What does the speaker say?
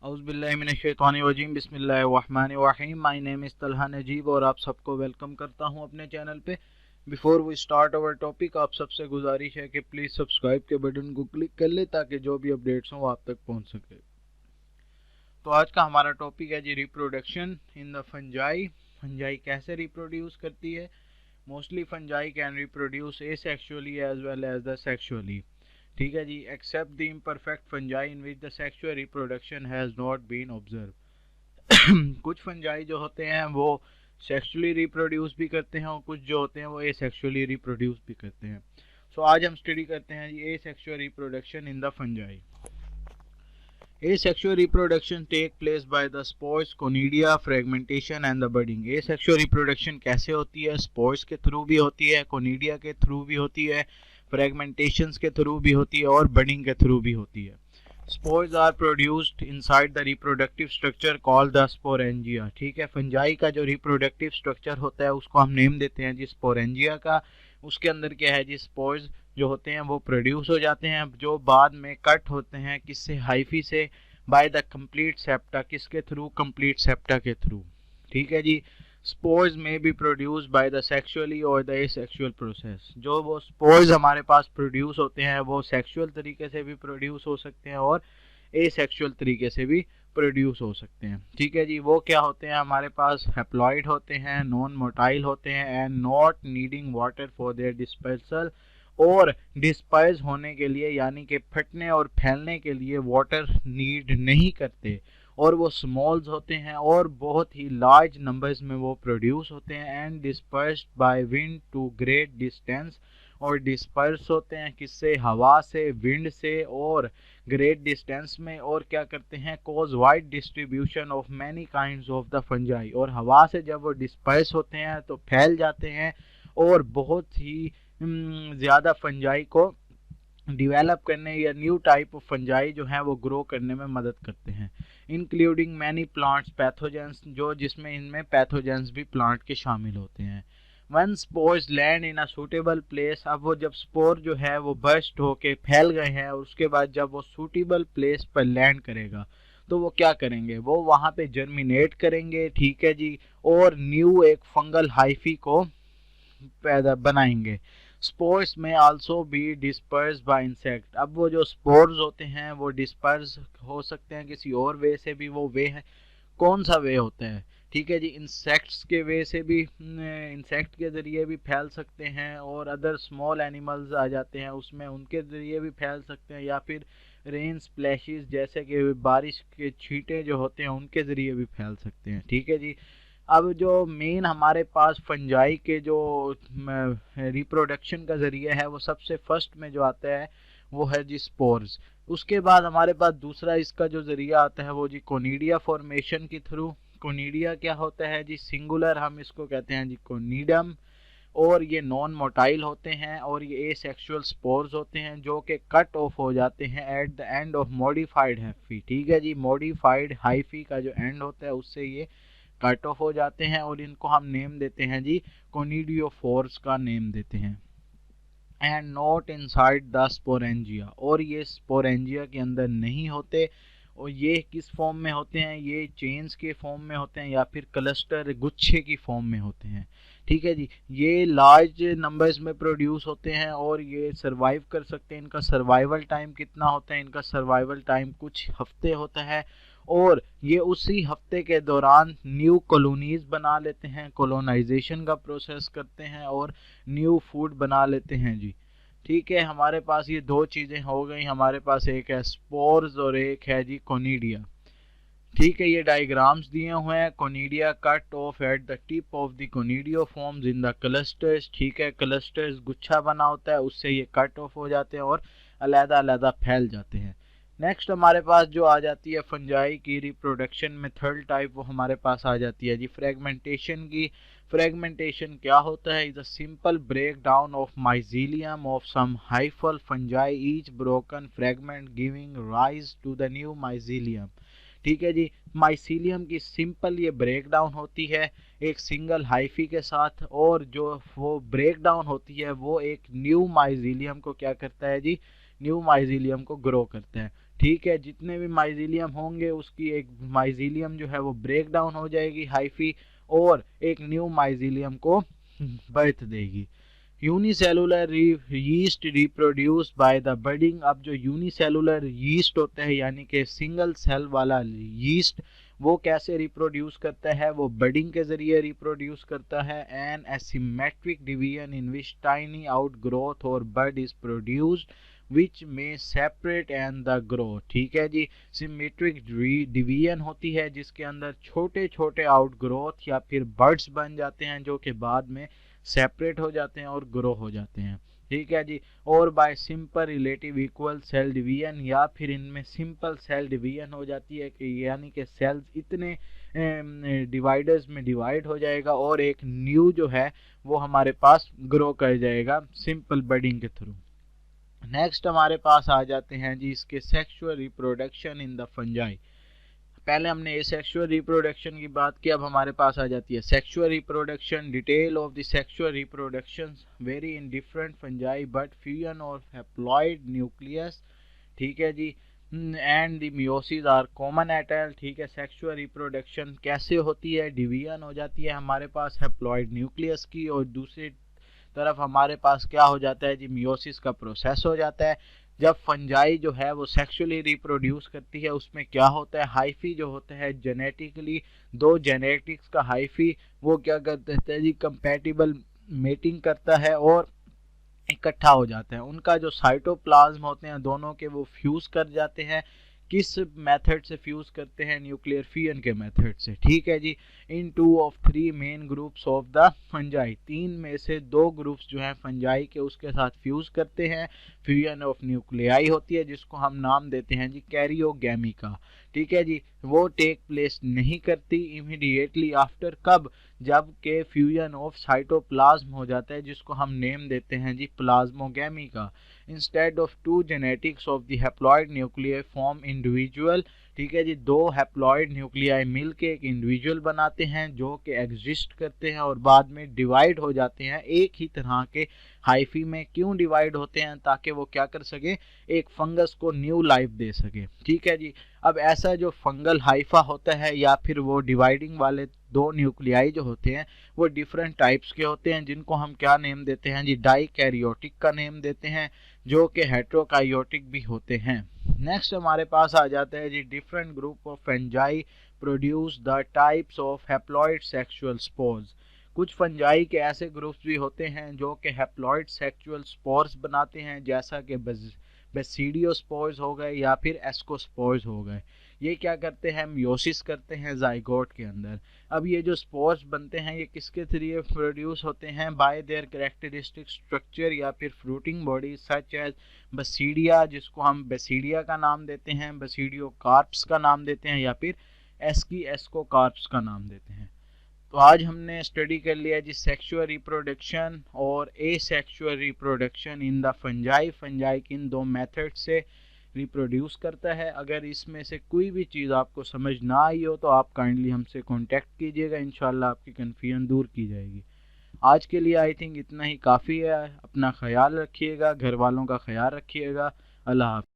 औज़ुबिल्लाहिमिनश्शैतानिर्रजीम बिस्मिल्लाहिर्रहमानिर्रहीम। My name is Talha Najeeb और आप सबको वेलकम करता हूं अपने चैनल पे। Before we start our topic, आप सबसे गुजारिश है कि प्लीज़ सब्सक्राइब के बटन को क्लिक कर ले ताकि जो भी अपडेट्स हों वो आप तक पहुंच सके। तो आज का हमारा टॉपिक है जी reproduction in the fungi. Fungi कैसे रिप्रोड्यूस करती है। Mostly fungi can reproduce asexually as well as the sexually. ठीक है जी, except the imperfect fungi in which the sexual reproduction has not been observe. कुछ फंजाई जो होते हैं वो सेक्सुअली रिप्रोड्यूस भी करते हैं और कुछ जो होते हैं वो एसेक्सुअली रिप्रोड्यूस भी करते हैं। सो आज हम स्टडी करते हैं जी asexual reproduction in the fungi. Asexual reproduction take place by the spores, conidia, fragmentation and the budding. Asexual reproduction कैसे होती है? स्पोर्स के थ्रू भी होती है, कोनिडिया के थ्रू भी होती है, फ्रेगमेंटेशंस के थ्रू भी होती है और बडिंग के थ्रू भी होती है। Spores are produced inside the reproductive structure called the sporangia. ठीक है, फंजाई का जो रिप्रोडक्टिव स्ट्रक्चर होता है उसको हम नेम देते हैं जी स्पोरेंजिया का। उसके अंदर क्या है जी, स्पोर्स जो होते हैं वो प्रोड्यूस हो जाते हैं जो बाद में कट होते हैं किससे, हाइफी से, बाय द कंप्लीट सेप्टा। किसके थ्रू? कंप्लीट सेप्टा के थ्रू। ठीक है जी। स्पोर्स में B produce by the sexually और द एसेक्सुअल प्रोसेस। जो वो स्पोर्स हमारे पास प्रोड्यूस होते हैं वो सेक्सुअल तरीके से भी प्रोड्यूस हो सकते हैं और एसेक्सुअल तरीके से भी प्रोड्यूस हो सकते हैं। ठीक है जी। वो क्या होते हैं? हमारे पास हैप्लॉइड होते हैं, नॉन मोटाइल होते हैं and not needing water for their dispersal. और डिस्पर्स होने के लिए यानी कि फटने और फैलने के लिए वाटर नीड नहीं करते। और वो स्मॉल्स होते हैं और बहुत ही लार्ज नंबर्स में वो प्रोड्यूस होते हैं and dispersed by wind to great distance. और डिस्पर्स होते हैं किससे? हवा से, विंड से और ग्रेट डिस्टेंस में। और क्या करते हैं? Cause wide distribution of many kinds of the fungi. और हवा से जब वो डिस्पर्स होते हैं तो फैल जाते हैं और बहुत ही ज़्यादा फंजाई को डिवेलप करने या न्यू टाइप ऑफ फंजाई जो है वो ग्रो करने में मदद करते हैं। इंक्लूडिंग मैनी प्लांट्स पैथोजेंस, जो जिसमें इनमें पैथोजेंस भी प्लांट के शामिल होते हैं। One spores land in a suitable place. अब वो जब स्पोर जो है वो बर्स्ट होके फैल गए हैं और उसके बाद जब वो सूटेबल प्लेस पर लैंड करेगा तो वो क्या करेंगे? वो वहाँ पे जर्मिनेट करेंगे। ठीक है जी। और न्यू एक फंगल हाइफी को पैदा बनाएंगे। स्पोर्स में also be disperse bye insect. अब वो जो स्पोर्स होते हैं वो डिस्पर्स हो सकते हैं किसी और वे से भी। वो वे है, कौन सा वे होता है? ठीक है जी, इंसेक्ट्स के वे से भी, इंसेक्ट के ज़रिए भी फैल सकते हैं और अदर स्मॉल एनिमल्स आ जाते हैं उसमें, उनके ज़रिए भी फैल सकते हैं, या फिर रेन स्प्लैशेस जैसे कि बारिश के छींटे जो होते हैं उनके ज़रिए भी फैल सकते हैं। ठीक है जी। अब जो मेन हमारे पास फंजाई के जो रिप्रोडक्शन का ज़रिया है वो सबसे फर्स्ट में जो आता है वो है जी स्पोर्स। उसके बाद हमारे पास दूसरा इसका जो ज़रिया आता है वो जी कोनिडिया फॉर्मेशन के थ्रू। कोनिडिया क्या होता है जी? सिंगुलर हम इसको कहते हैं जी कोनिडम। और ये नॉन मोटाइल होते हैं और ये एसेक्सुअल स्पोर्स होते हैं जो कि कट ऑफ हो जाते हैं at the end of modified hyphae. ठीक है जी। मॉडिफाइड हाइफी का जो एंड होता है उससे ये कट ऑफ हो जाते हैं और इनको हम नेम देते हैं जी कोनिडियोफोर्स का नेम देते हैं। And not inside the sporangia. और ये स्पोरेंजिया के अंदर नहीं होते। और ये किस फॉर्म में होते हैं? ये चेन्स के फॉर्म में होते हैं या फिर क्लस्टर, गुच्छे की फॉर्म में होते हैं। ठीक है जी। ये लार्ज नंबर्स में प्रोड्यूस होते हैं और ये सर्वाइव कर सकते हैं। इनका सर्वाइवल टाइम कितना होता है? इनका सर्वाइवल टाइम कुछ हफ्ते होता है और ये उसी हफ्ते के दौरान न्यू कॉलोनीज बना लेते हैं, कॉलोनाइजेशन का प्रोसेस करते हैं और न्यू फूड बना लेते हैं जी। ठीक है, हमारे पास ये दो चीज़ें हो गई। हमारे पास एक है स्पोर्स और एक है जी कोनिडिया। ठीक है, ये डायग्राम्स दिए हुए हैं। Conidia cut off at the tip of the conidiophores in the clusters. ठीक है, क्लस्टर्स गुच्छा बना होता है, उससे ये कट ऑफ हो जाते हैं और अलग अलग फैल जाते हैं। नेक्स्ट हमारे पास जो आ जाती है फंजाई की रिप्रोडक्शन में थर्ड टाइप, वो हमारे पास आ जाती है जी फ्रेगमेंटेशन की। फ्रेगमेंटेशन क्या होता है? Is a simple break down of mycelium of some hyphal fungi, each broken fragment giving rise to the new mycelium. ठीक है जी। माइसीलियम की सिंपल ये ब्रेक डाउन होती है एक सिंगल हाइफी के साथ, और जो वो ब्रेक डाउन होती है वो एक न्यू माइजीलियम को क्या करता है जी? न्यू माइजीलियम को ग्रो करता है। ठीक है, जितने भी माइजीलियम होंगे उसकी एक माइजीलियम जो है वो ब्रेक डाउन हो जाएगी हाइफी, और एक न्यू माइजीलियम को बर्थ देगी। Unicellular yeast reproduce by the budding. अब जो यूनिसेलुलर यीस्ट होता है यानी कि सिंगल सेल वाला यीस्ट, वो कैसे रिप्रोड्यूस करता है, वो बडिंग के जरिए रिप्रोड्यूस करता है। An asymmetric division in which tiny out growth और बड इज प्रोड्यूस्ड विच में सेपरेट एंड द ग्रोथ। ठीक है जी, सिमेट्रिक डिवीजन होती है जिसके अंदर छोटे छोटे आउट ग्रोथ या फिर बर्ड्स बन जाते हैं जो कि बाद में सेपरेट हो जाते हैं और ग्रो हो जाते हैं। ठीक है जी, और by simple relative equal cell division, या फिर इनमें सिंपल सेल डिवीजन हो जाती है कि यानी कि सेल्स इतने डिवाइडर्स में डिवाइड हो जाएगा और एक न्यू जो है वो हमारे पास ग्रो कर जाएगा सिंपल बडिंग के थ्रू। नेक्स्ट हमारे पास आ जाते हैं जी इसके sexual reproduction in the fungi. पहले हमने सेक्सुअल रिप्रोडक्शन की बात की, अब हमारे पास आ जाती है sexual reproduction. Detail of the sexual reproduction very in different fungi but fusion और हैप्लॉइड न्यूक्लियस। ठीक है जी, and the meiosis are common at all. ठीक है, सेक्सुअल रिप्रोडक्शन कैसे होती है, डिवीजन हो जाती है हमारे पास हैप्लॉइड न्यूक्लियस की, और दूसरी तरफ हमारे पास क्या हो जाता है जी, मियोसिस का प्रोसेस हो जाता है। जब फंजाई जो है वो सेक्सुअली रिप्रोड्यूस करती है उसमें क्या होता है, हाइफी जो होता है जेनेटिकली, दो जेनेटिक्स का हाइफी वो क्या करते हैं जी, कंपैटिबल मेटिंग करता है और इकट्ठा हो जाते हैं। उनका जो साइटोप्लाज्म होते हैं दोनों के वो फ्यूज कर जाते हैं। किस मेथड से फ्यूज करते हैं, न्यूक्लियर फिजन के मेथड से। ठीक है जी, इन 2 of 3 main groups of the fungi, 3 में से 2 ग्रुप्स जो हैं फंजाई के उसके साथ फ्यूज करते हैं। फ्यूजन ऑफ न्यूक्लियाई होती है जिसको हम नाम देते हैं जी कैरियोगैमी का। ठीक है जी, वो टेक प्लेस नहीं करती इमीडिएटली आफ्टर, कब, जब के फ्यूजन ऑफ साइटोप्लाज्म हो जाता है जिसको हम नेम देते हैं जी प्लाज्मोगैमी का। Instead of 2 genetics of the haploid nuclei form individual. ठीक है जी, 2 हैप्लॉइड न्यूक्लियाई मिलके एक इंडिविजुअल बनाते हैं जो कि एग्जिस्ट करते हैं और बाद में डिवाइड हो जाते हैं एक ही तरह के हाइफी में। क्यों डिवाइड होते हैं, ताकि वो क्या कर सके, एक फंगस को न्यू लाइफ दे सके। ठीक है जी, अब ऐसा जो फंगल हाइफा होता है या फिर वो डिवाइडिंग वाले 2 न्यूक्लियाई जो होते हैं वो डिफरेंट टाइप्स के होते हैं जिनको हम क्या नेम देते हैं जी, डाइकैरियोटिक का नेम देते हैं, जो कि हेट्रोकाइयोटिक भी होते हैं। नेक्स्ट हमारे पास आ जाता है जी different group of fungi produce the types of haploid sexual spores. कुछ फंजाई के ऐसे ग्रुप्स भी होते हैं जो कि हैप्लॉइड सेक्सुअल स्पोर्स बनाते हैं, जैसा कि बेसिडियोस्पोर्स हो गए या फिर एस्कोस्पोर्स हो गए। ये क्या करते हैं, मियोसिस करते हैं जाइगोट के अंदर। अब ये जो स्पोर्स बनते हैं ये किसके थ्रू प्रोड्यूस होते हैं, बाय देयर कैरेक्टरिस्टिक स्ट्रक्चर या फिर फ्रूटिंग बॉडी सच एज बसीडिया, जिसको हम बेसिडिया का नाम देते हैं, बेसिडियो कार्प्स का नाम देते हैं, या फिर एस्को कार्प्स का नाम देते हैं। तो आज हमने स्टडी कर लिया जी सेक्सुअल रिप्रोडक्शन और asexual reproduction in the fungi. Fungi किन 2 मेथड से रिप्रोड्यूस करता है। अगर इसमें से कोई भी चीज़ आपको समझ ना आई हो तो आप काइंडली हमसे कांटेक्ट कीजिएगा, इंशाल्लाह आपकी कन्फ्यूजन दूर की जाएगी। आज के लिए आई थिंक इतना ही काफ़ी है। अपना ख्याल रखिएगा, घर वालों का ख्याल रखिएगा। अल्लाह हाफ़िज़।